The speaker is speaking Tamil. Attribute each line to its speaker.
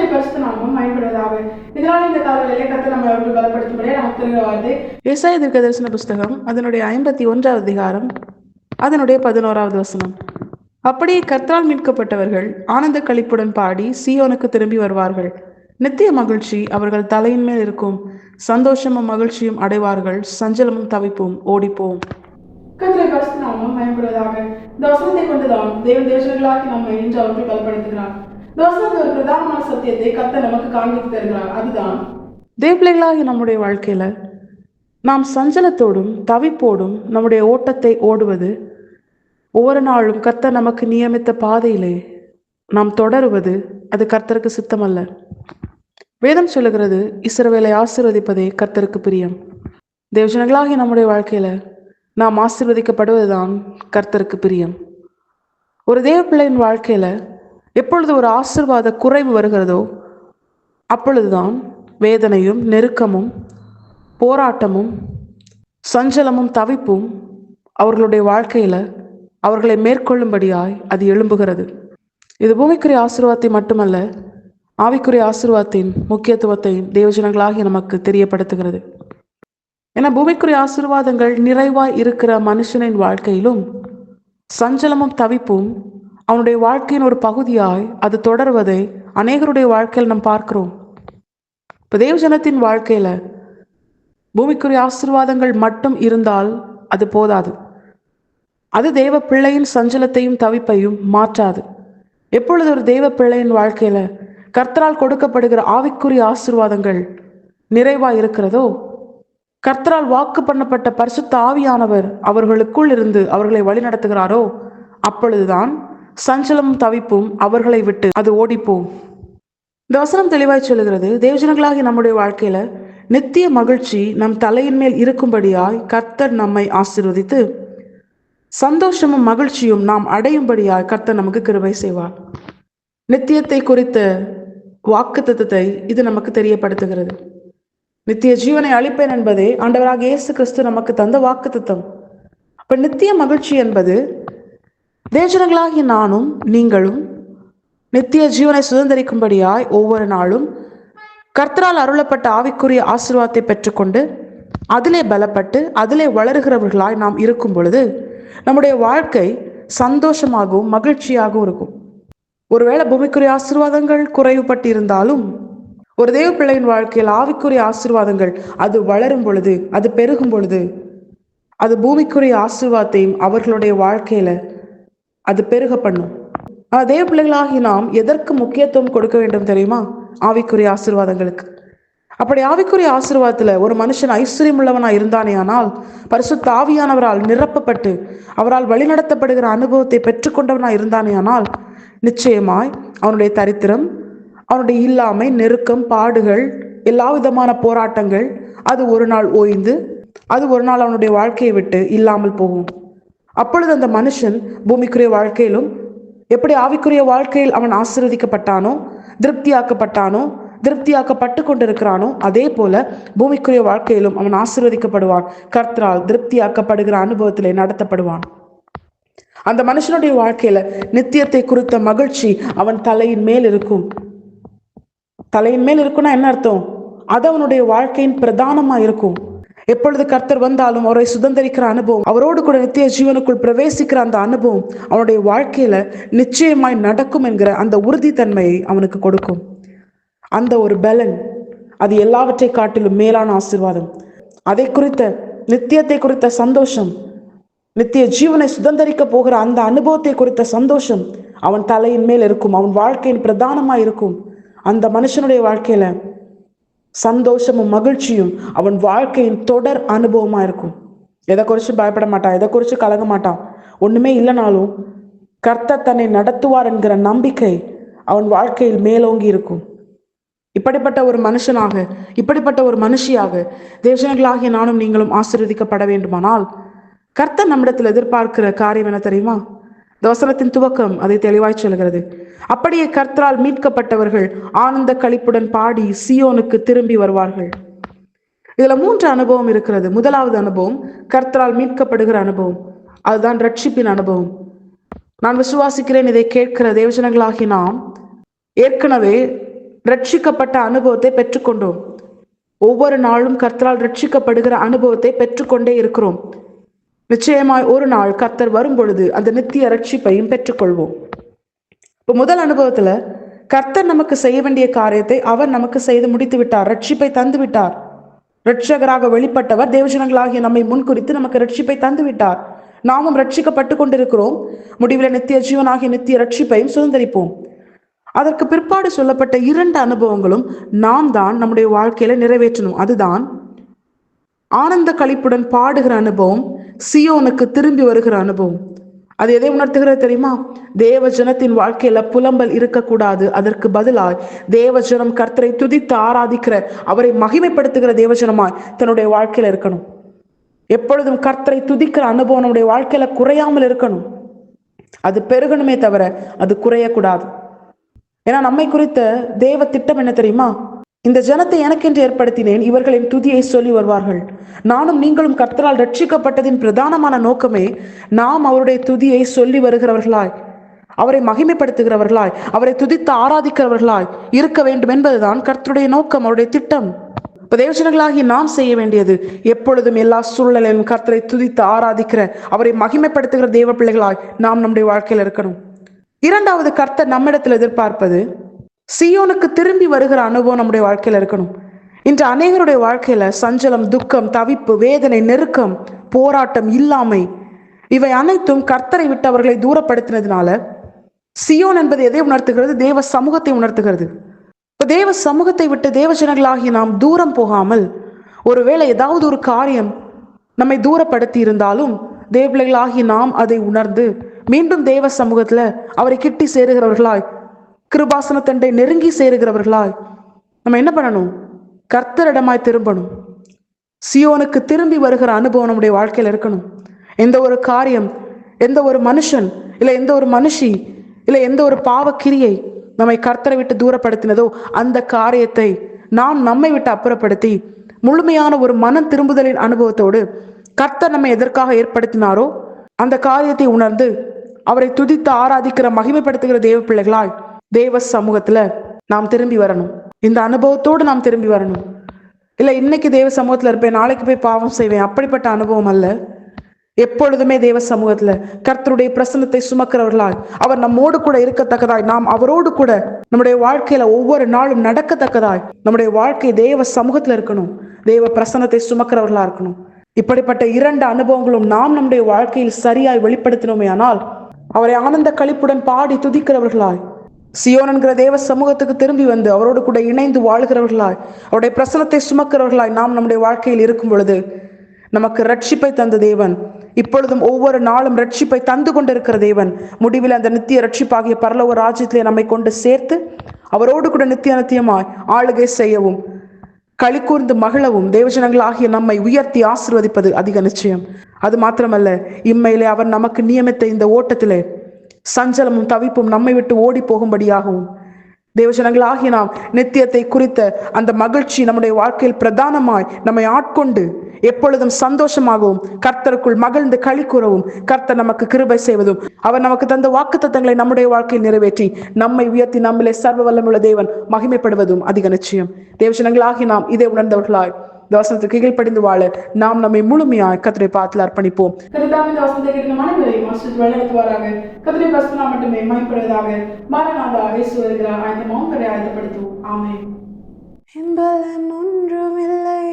Speaker 1: கர்த்தருடைய பரிசுத்த நாமம் பயன்படுவதாக. இதனால் இந்த காலங்களிலே கர்த்தர் நம்ம அவர்கள் பலப்படுத்தும்படியே நமக்கு தருகிற வார்த்தை
Speaker 2: ஏசாயா தீர்க்கதரிசன புஸ்தகம் அதனுடைய 51வது அதிகாரம் அதனுடைய 11வது வசனம். அப்படியே கர்த்தரால் மீட்கப்பட்டவர்கள் ஆனந்த களிப்புடன் பாடி சீயோனுக்கு திரும்பி வருவார்கள். நித்திய மகிழ்ச்சி அவர்கள் தலையின் மேல் இருக்கும். சந்தோஷமும் மகிழ்ச்சியும் அடைவார்கள். சஞ்சலமும் தவிப்பும் ஓடிப்போம்.
Speaker 1: கர்த்தருடைய பரிசுத்த நாமம் பயன்படுவதாக. இந்த வசனத்தை கொண்டுதான் தேவன் தேசங்களாக்கி நம்மை இன்று அவர்கள் பலப்படுத்துகிறார். இந்த வசனத்தில் ஒரு பிரதானமான சத்தியத்தை கர்த்தர் நமக்கு காண்பித்து தருகிறார். அதுதான்
Speaker 2: தேவப்பிள்ளைகளாகி நம்முடைய வாழ்க்கையில நாம் சஞ்சலத்தோடும் தவிப்போடும் நம்முடைய ஓட்டத்தை ஓடுவது, ஒவ்வொரு நாளும் கர்த்தர் நமக்கு நியமித்த பாதையிலே நாம் தொடருவது, அது கர்த்தருக்கு சித்தமல்ல. வேதம் சொல்லுகிறது, இஸ்ரவேலை ஆசீர்வதிப்பதே கர்த்தருக்கு பிரியம். தேவஜனங்களாகி நம்முடைய வாழ்க்கையில நாம் ஆசீர்வதிக்கப்படுவதுதான் கர்த்தருக்கு பிரியம். ஒரு தேவ பிள்ளையின் வாழ்க்கையில எப்பொழுது ஒரு ஆசீர்வாத குறைவு வருகிறதோ அப்பொழுதுதான் வேதனையும் நெருக்கமும் போராட்டமும் சஞ்சலமும் தவிப்பும் அவர்களுடைய வாழ்க்கையில அவர்களை மேற்கொள்ளும்படியாய் அது எழும்புகிறது. இது பூமிக்குரிய ஆசீர்வாதத்தை மட்டுமல்ல, ஆவிக்குரிய ஆசீர்வாதத்தின் முக்கியத்துவத்தை தேவஜனங்களாகி நமக்கு தெரியப்படுத்துகிறது. ஏன்னா பூமிக்குரிய ஆசீர்வாதங்கள் நிறைவாய் இருக்கிற மனுஷனின் வாழ்க்கையிலும் சஞ்சலமும் தவிப்பும் அவனுடைய வாழ்க்கையின் ஒரு பகுதியாய் அது தொடர்வதை அநேகருடைய வாழ்க்கையில் நாம் பார்க்கிறோம். இப்போ தேவஜனத்தின் வாழ்க்கையில பூமிக்குரிய ஆசீர்வாதங்கள் மட்டும் இருந்தால் அது போதாது. அது தேவ பிள்ளையின் சஞ்சலத்தையும் தவிப்பையும் மாற்றாது. எப்பொழுது ஒரு தேவ பிள்ளையின் வாழ்க்கையில கர்த்தரால் கொடுக்கப்படுகிற ஆவிக்குரிய ஆசீர்வாதங்கள் நிறைவாய் இருக்கிறதோ, கர்த்தரால் வாக்கு பண்ணப்பட்ட பரிசுத்த ஆவியானவர் அவர்களுக்குள் இருந்து அவர்களை வழிநடத்துகிறாரோ, அப்பொழுதுதான் சஞ்சலமும் தவிப்பும் அவர்களை விட்டு அது ஓடிப்போம். இந்த வசனம் தெளிவாய் சொல்லுகிறது, தேவஜனங்களாகி நம்முடைய வாழ்க்கையில நித்திய மகிழ்ச்சி நம் தலையின் மேல் இருக்கும்படியாய் கர்த்தர் நம்மை ஆசீர்வதித்து சந்தோஷமும் மகிழ்ச்சியும் நாம் அடையும்படியாய் கர்த்தர் நமக்கு கிருபை செய்வார். நித்தியத்தை குறித்த வாக்குத்தத்தத்தை இது நமக்கு தெரியப்படுத்துகிறது. நித்திய ஜீவனை அளிப்பேன் என்பதே ஆண்டவராக இயேசு கிறிஸ்து நமக்கு தந்த வாக்குத்தத்தம். அப்ப நித்திய மகிழ்ச்சி என்பது தேவஜனங்களாகிய நானும் நீங்களும் நித்திய ஜீவனை சுதந்திரிக்கும்படியாய் ஒவ்வொரு நாளும் கர்த்தரால் அருளப்பட்ட ஆவிக்குரிய ஆசீர்வாதத்தை பெற்றுக்கொண்டு அதிலே பலப்பட்டு அதிலே வளருகிறவர்களாய் நாம் இருக்கும் பொழுது நம்முடைய வாழ்க்கை சந்தோஷமாகவும் மகிழ்ச்சியாகவும் இருக்கும். ஒருவேளை பூமிக்குரிய ஆசீர்வாதங்கள் குறைவுபட்டு இருந்தாலும் ஒரு தேவ பிள்ளையின் வாழ்க்கையில் ஆவிக்குரிய ஆசீர்வாதங்கள் அது வளரும் பொழுது, அது பெருகும் பொழுது, அது பூமிக்குரிய ஆசீர்வாதத்தையும் அவர்களுடைய வாழ்க்கையில அது பெருக பண்ணும். தேவ பிள்ளைகளாகி நாம் எதற்கு முக்கியத்துவம் கொடுக்க வேண்டும் தெரியுமா? ஆவிக்குரிய ஆசீர்வாதங்களுக்கு. அப்படி ஆவிக்குரிய ஆசீர்வாதத்துல ஒரு மனுஷன் ஐஸ்வர்யம் உள்ளவனா இருந்தானே ஆனால், பரிசுத்த ஆவியானவரால் நிரப்பப்பட்டு அவரால் வழிநடத்தப்படுகிற அனுபவத்தை பெற்றுக்கொண்டவனா இருந்தானே ஆனால், நிச்சயமாய் அவனுடைய தரித்திரம், அவனுடைய இல்லாமை, நெருக்கம், பாடுகள், எல்லா விதமான போராட்டங்கள் அது ஒரு நாள் ஓய்ந்து அது ஒரு நாள் அவனுடைய வாழ்க்கையை விட்டு இல்லாமல் போகும். அப்பொழுது அந்த மனுஷன் பூமிக்குரிய வாழ்க்கையிலும் எப்படி ஆவிக்குரிய வாழ்க்கையில் அவன் ஆசீர்வதிக்கப்பட்டானோ, திருப்தியாக்கப்பட்டானோ, திருப்தியாக்கப்பட்டு கொண்டிருக்கிறானோ, அதே போல பூமிக்குரிய வாழ்க்கையிலும் அவன் ஆசீர்வதிக்கப்படுவான். கர்த்தரால் திருப்தியாக்கப்படுகிற அனுபவத்திலே நடத்தப்படுவான். அந்த மனுஷனுடைய வாழ்க்கையில நித்தியத்தை குறித்த மகிழ்ச்சி அவன் தலையின் மேல் இருக்கும். தலையின் மேல் இருக்குன்னா என்ன அர்த்தம்? அது அவனுடைய வாழ்க்கையின் பிரதானமா இருக்கும். எப்பொழுது கர்த்தர் வந்தாலும் அவரை சுதந்திரிக்கிற அனுபவம், அவரோடு கூட நித்திய ஜீவனுக்குள் பிரவேசிக்கிற அந்த அனுபவம் அவனுடைய வாழ்க்கையில நிச்சயமாய் நடக்கும் என்கிற அந்த உறுதித்தன்மையை அவனுக்கு கொடுக்கும். அந்த ஒரு பலன் அது எல்லாவற்றை காட்டிலும் மேலான ஆசீர்வாதம். அதை குறித்த நித்தியத்தை குறித்த சந்தோஷம், நித்திய ஜீவனை சுதந்திரிக்க போகிற அந்த அனுபவத்தை குறித்த சந்தோஷம் அவன் தலையின் மேல் இருக்கும். அவன் வாழ்க்கையின் பிரதானமா இருக்கும். அந்த மனுஷனுடைய வாழ்க்கையில சந்தோஷமும் மகிழ்ச்சியும் அவன் வாழ்க்கையின் தொடர் அனுபவமா இருக்கும். எதை குறிச்சு பயப்பட மாட்டான், எதை குறிச்சு கலங்க மாட்டான். ஒண்ணுமே இல்லைனாலும் கர்த்தர் தன்னை நடத்துவார் என்கிற நம்பிக்கை அவன் வாழ்க்கையில் மேலோங்கி இருக்கும். இப்படிப்பட்ட ஒரு மனுஷனாக, இப்படிப்பட்ட ஒரு மனுஷியாக தேவஜனங்களாகிய நானும் நீங்களும் ஆசீர்வதிக்கப்பட வேண்டுமானால் கர்த்தர் நம்மிடத்தில் எதிர்பார்க்கிற காரியம் என்ன தெரியுமா? இந்த வசனத்தின் துவக்கம் அதை தெளிவாய் சொல்கிறது. அப்படியே கர்த்தரால் மீட்கப்பட்டவர்கள் ஆனந்த களிப்புடன் பாடி சீயோனுக்கு திரும்பி வருவார்கள். இதுல 3 அனுபவம் இருக்கிறது. முதலாவது அனுபவம் கர்த்தரால் மீட்கப்படுகிற அனுபவம், அதுதான் ரட்சிப்பின் அனுபவம். நான் விசுவாசிக்கிறேன், இதை கேட்கிற தேவஜனங்களாகி நாம் ஏற்கனவே ரட்சிக்கப்பட்ட அனுபவத்தை பெற்றுக்கொண்டோம். ஒவ்வொரு நாளும் கர்த்தரால் ரட்சிக்கப்படுகிற அனுபவத்தை பெற்றுக்கொண்டே இருக்கிறோம். நிச்சயமாய் ஒரு நாள் கர்த்தர் வரும் பொழுது அந்த நித்திய ரட்சிப்பையும் பெற்றுக்கொள்வோம். இப்போ முதல் அனுபவத்துல கர்த்தர் நமக்கு செய்ய வேண்டிய காரியத்தை அவர் நமக்கு செய்து முடித்து விட்டார். ரட்சிப்பை தந்து விட்டார். ரட்சகராக வெளிப்பட்டவர் தேவஜனங்களாகிய நம்மை முன்குறித்து நமக்கு ரட்சிப்பை தந்து விட்டார். நாமும் ரட்சிக்கப்பட்டு கொண்டிருக்கிறோம். முடிவில் நித்திய ஜீவனாகிய நித்திய ரட்சிப்பையும் சுதந்திரிப்போம். அதற்கு பிற்பாடு சொல்லப்பட்ட 2 அனுபவங்களும் நாம் தான் நம்முடைய வாழ்க்கையில நிறைவேற்றணும். அதுதான் ஆனந்த களிப்புடன் பாடுகிற அனுபவம், சியோனுக்கு திரும்பி வருகிற அனுபவம். அது எதை உணர்த்துகிறது தெரியுமா? தேவ ஜனத்தின் வாழ்க்கையில புலம்பல் இருக்கக்கூடாது. அதற்கு பதிலாய் தேவஜனம் கர்த்தரை துதித்து ஆராதிக்கிற, அவரை மகிமைப்படுத்துகிற தேவஜனமாய் தன்னுடைய வாழ்க்கையில இருக்கணும். எப்பொழுதும் கர்த்தரை துதிக்கிற அனுபவம் நம்முடைய வாழ்க்கையில குறையாமல் இருக்கணும். அது பெருகணுமே தவிர அது குறையக்கூடாது. ஏன்னா நம்மை குறித்த தேவ திட்டம் என்ன தெரியுமா? இந்த ஜனத்தை எனக்கென்று ஏற்படுத்தினேன், இவர்களின் துதியை சொல்லி வருவார்கள். நானும் நீங்களும் கர்த்தரால் ரட்சிக்கப்பட்டதின் பிரதானமான நோக்கமே நாம் அவருடைய துதியை சொல்லி வருகிறவர்களாய், அவரை மகிமைப்படுத்துகிறவர்களாய், அவரை துதித்து ஆராதிக்கிறவர்களாய் இருக்க வேண்டும் என்பதுதான் கர்த்தருடைய நோக்கம், அவருடைய திட்டம். இப்ப தேவஜனங்களாகி நாம் செய்ய வேண்டியது எப்பொழுதும் எல்லா சூழ்நிலையிலும் கர்த்தரை துதித்து ஆராதிக்கிற, அவரை மகிமைப்படுத்துகிற தேவ பிள்ளைகளாய் நாம் நம்முடைய வாழ்க்கையில் இருக்கணும். 2வது கர்த்தர் நம்மிடத்தில் எதிர்பார்ப்பது சியோனுக்கு திரும்பி வருகிற அனுபவம் நம்முடைய வாழ்க்கையில இருக்கணும். இன்று அநேகருடைய வாழ்க்கையில சஞ்சலம், துக்கம், தவிப்பு, வேதனை, நெருக்கம், போராட்டம், இல்லாமை, இவை அனைத்தும் கர்த்தரை விட்டு அவர்களை தூரப்படுத்தினதுனால சியோன் என்பது எதை உணர்த்துகிறது? தேவ சமூகத்தை உணர்த்துகிறது. இப்ப தேவ சமூகத்தை விட்டு தேவஜனங்களாகி நாம் தூரம் போகாமல், ஒருவேளை ஏதாவது ஒரு காரியம் நம்மை தூரப்படுத்தி இருந்தாலும் தேவ பிள்ளைகளாகி நாம் அதை உணர்ந்து மீண்டும் தேவ சமூகத்துல அவரை கிட்டி சேருகிறவர்களாய், கிருபாசனத்தண்டை நெருங்கி சேருகிறவர்களாய் நம்ம என்ன பண்ணணும்? கர்த்தரிடமாய் திரும்பணும். சியோனுக்கு திரும்பி வருகிற அனுபவம் நம்முடைய வாழ்க்கையில இருக்கணும். எந்த ஒரு காரியம், எந்த ஒரு மனுஷன், இல்ல எந்த ஒரு மனுஷி, இல்ல எந்த ஒரு பாவக்கிரியை நம்மை கர்த்தரை விட்டு தூரப்படுத்தினதோ அந்த காரியத்தை நாம் நம்மை விட்டு அப்புறப்படுத்தி முழுமையான ஒரு மனம் திரும்புதலின் அனுபவத்தோடு கர்த்தர் நம்மை எதற்காக ஏற்படுத்தினாரோ அந்த காரியத்தை உணர்ந்து அவரை துதித்து ஆராதிக்கிற, மகிமைப்படுத்துகிற தேவ பிள்ளைகளாய் தேவ சமூகத்துல நாம் திரும்பி வரணும். இந்த அனுபவத்தோடு நாம் திரும்பி வரணும். இல்ல இன்னைக்கு தேவ சமூகத்துல இருப்பேன், நாளைக்கு போய் பாவம் செய்வேன், அப்படிப்பட்ட அனுபவம் அல்ல. எப்பொழுதுமே தேவ சமூகத்துல கர்த்தருடைய பிரசன்னத்தை சுமக்கிறவர்களாய், அவர் நம்மோடு கூட இருக்கத்தக்கதாய், நாம் அவரோடு கூட நம்முடைய வாழ்க்கையில ஒவ்வொரு நாளும் நடக்கத்தக்கதாய் நம்முடைய வாழ்க்கை தேவ சமூகத்துல இருக்கணும். தேவ பிரசன்னத்தை சுமக்கிறவர்களா இருக்கணும். இப்படிப்பட்ட 2 அனுபவங்களும் நாம் நம்முடைய வாழ்க்கையில் சரியாய் வெளிப்படுத்தினோமே ஆனால் அவரை ஆனந்த களிப்புடன் பாடி துதிக்கிறவர்களாய், சியோன் என்கிற தேவ சமூகத்துக்கு திரும்பி வந்து அவரோடு கூட இணைந்து வாழ்கிறவர்களாய், அவருடைய பிரசனத்தை சுமக்கிறவர்களாய் நாம் நம்முடைய வாழ்க்கையில் இருக்கும் பொழுது நமக்கு ரட்சிப்பை தந்த தேவன், இப்பொழுதும் ஒவ்வொரு நாளும் ரட்சிப்பை தந்து கொண்டிருக்கிற தேவன், முடிவில் அந்த நித்திய ரட்சிப்பாகிய பரலோக ராஜ்யத்திலே நம்மை கொண்டு சேர்த்து அவரோடு கூட நித்தியமாய் ஆளுகை செய்யவும், களி கூர்ந்து மகிழவும், தேவஜனங்களாகிய நம்மை உயர்த்தி ஆசீர்வதிப்பது அதிக நிச்சயம். அது மாத்திரமல்ல, இம்மையிலே அவர் நமக்கு நியமித்த இந்த ஓட்டத்திலே சஞ்சலமும் தவிப்பும் நம்மை விட்டு ஓடி போகும்படியாகவும், தேவஜனங்களாகிய நாம் நித்தியத்தை குறித்த அந்த மகிழ்ச்சி நம்முடைய வாழ்க்கையில் பிரதானமாய் நம்மை ஆட்கொண்டு எப்பொழுதும் சந்தோஷமாகவும் கர்த்தருக்குள் மகிழ்ந்து களி கூறவும் கர்த்தர் நமக்கு கிருபை செய்வதும், அவர் நமக்கு தந்த வாக்குத்தத்தங்களை நம்முடைய வாழ்க்கையில் நிறைவேற்றி நம்மை உயர்த்தி நம்மிலே சர்வ வல்லமுள்ள தேவன் மகிமைப்படுவதும் அதிக நிச்சயம். தேவஜனங்களாகி நாம் இதை உணர்ந்தவர்களாய் தவசனத்துக்கு கீழ்ப்படிந்து வாழ நாம் நம்மை முழுமையாய் கர்த்தரை பாதத்தில் அர்ப்பணிப்போம்.
Speaker 1: கர்த்தருடைய பிரசன்னம் மட்டுமே மகிமைப்படுவதாக. மாரநாதா இயேசு வருகிறார். ஆயத்தமாம், ஆயத்தப்படுத்துவோம். ஆமென்.
Speaker 3: என்பலன் ஒன்றுமில்லை